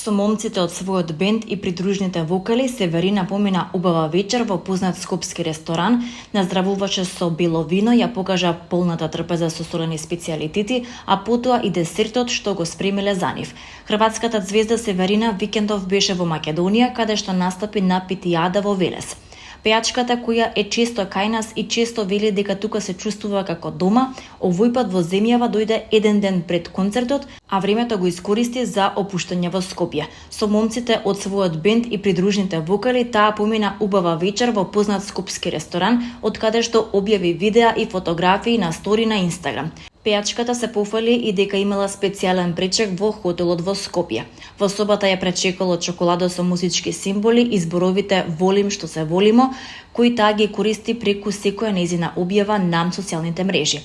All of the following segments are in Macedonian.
Со момците од својот бенд и придружните вокали Северина помина убава вечер во познат скопски ресторан, наздравуваше со бело вино, ја покажа полната трпеза со солени специјалитети, а потоа и десертот што го спремиле за нив. Хрватската звезда Северина викендов беше во Македонија, каде што настапи на Питијада во Велес. Пејачката, која е често кај нас и често вели дека тука се чувствува како дома, овој пат во земјава дојде еден ден пред концертот, а времето го искористи за опуштање во Скопје. Со момците од својот бенд и придружните вокали таа помина убава вечер во познат скопски ресторан, од каде што објави видеа и фотографии на стори на Инстаграм. Пејачката се пофали и дека имала специјален пречек во хотелот во Скопје. Во собата ја пречекало чоколадо со музички символи и зборовите "Волим што се волимо", кои таа ги користи преку секоја нејзина објава на социјалните мрежи.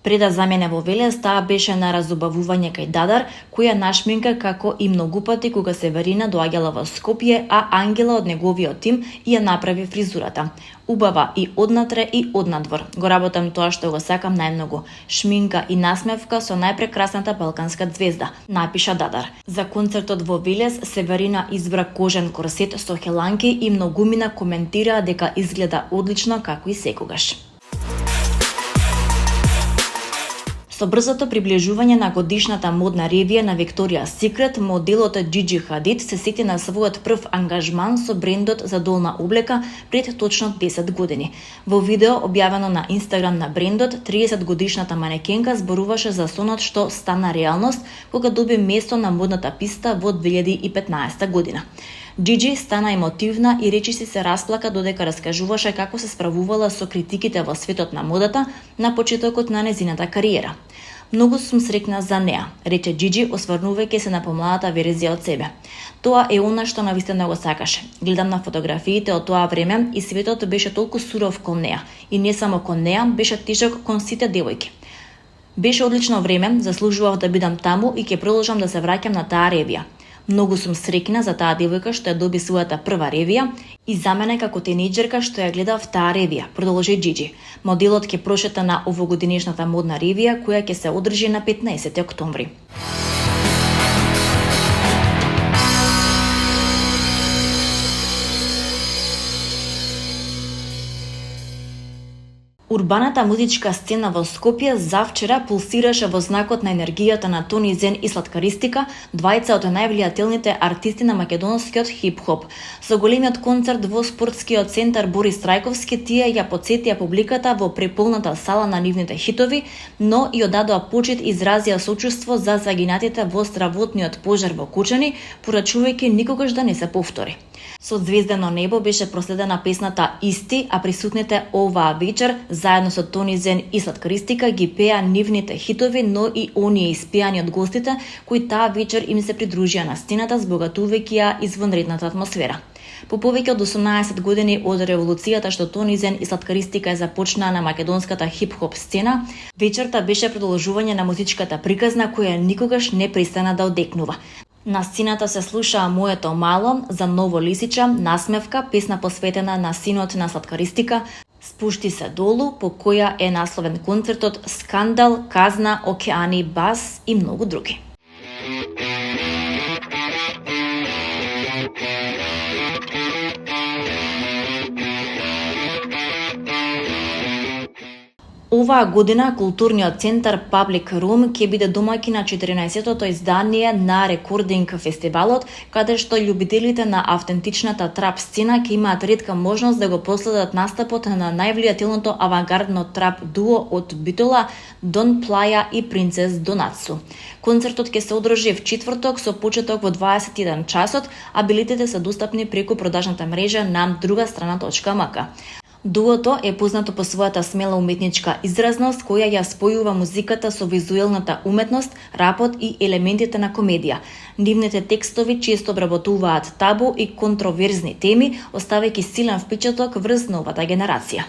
Пред да замене во Велес, таа беше на разубавување кај Дадар, која нашминка како и многу пати кога Северина доаѓала во Скопје, а Ангела од неговиот тим ја направи фризурата. Убава и однатре и однадвор. Го работам тоа што го сакам најмногу. Шминка и насмевка со најпрекрасната балканска звезда, напиша Дадар. За концертот во Велес Северина избра кожен корсет со хеланки и многумина коментираа дека изгледа одлично како и секогаш. Со брзото приближување на годишната модна ревија на Victoria's Secret, моделот Джиджи Хадид се сети на својот прв ангажман со брендот за долна облека пред точно 10 години. Во видео објавено на Инстаграм на брендот, 30-годишната манекенка зборуваше за сонот што стана реалност кога доби место на модната писта во 2015 година. Джиджи стана емотивна и речиси се расплака додека раскажуваше како се справувала со критиките во светот на модата на почетокот на незината кариера. Многу сум среќна за неа, рече Джиджи, осврнувајќи се на помладата верзија од себе. Тоа е она што навистина го сакаше. Гледам на фотографиите од тоа време и светот беше толку суров кон неа. И не само кон неа, беше тежок кон сите девојки. Беше одлично време, заслужував да бидам таму и ќе продолжам да се враќам на таа ревија. Многу сум среќна за таа девојка што ја доби својата прва ревија и за мене како тинејџерка што ја гледав таа ревија, продолжи Джиджи. Моделот ќе прошета на овогодинешната модна ревија која ќе се одржи на 15 октомври. Урбаната музичка сцена во Скопје завчера пулсираше во знакот на енергијата на Тони Зен и Сладкаристика, двајца од највлијателните артисти на македонскиот хип-хоп. Со големиот концерт во спортскиот центар Борис Трајковски, тие ја потсетија публиката во преполната сала на нивните хитови, но и одадоа почит и изразија сочувство за загинатите во стравотниот пожар во Кучани, порачувајќи никогаш да не се повтори. Со звездено небо беше проследена песната "Исти", а присутните оваа вечер заедно со Тони Зен и Сладкаристика ги пеа нивните хитови, но и оние испеани од гостите кои таа вечер им се придружија на сцената, збогатувајќи ја извонредната атмосфера. По повеќе од 18 години од револуцијата што Тони Зен и Сладкаристика ја започнаа на македонската хип-хоп сцена, вечерта беше продолжување на музичката приказна која никогаш не пристана да одекнува. На сцената се слушаа "Моето мало", за Ново Лисича, "Насмевка", песна посветена на синот на Сладкаристика, "Спушти се долу", по која е насловен концертот, "Скандал", "Казна", "Океани", "Бас" и многу други. Оваа година културниот центар Public Room ќе биде домаќин на 14-тото издание на Рекординг фестивалот, каде што љубителите на автентичната трап сцена ќе имаат ретка можност да го последат настапот на највлијателното авангардно трап дуо од Битола, Дон Плаја и Принцес Донацу. Концертот ќе се одржи в четврток со почеток во 21 часот, а билетите се достапни преку продажната мрежа на drugastrana.mk. Дуото е познато по својата смела уметничка изразност, која ја спојува музиката со визуелната уметност, рапот и елементите на комедија. Нивните текстови често обработуваат табу и контроверзни теми, оставајќи силен впечаток врз новата генерација.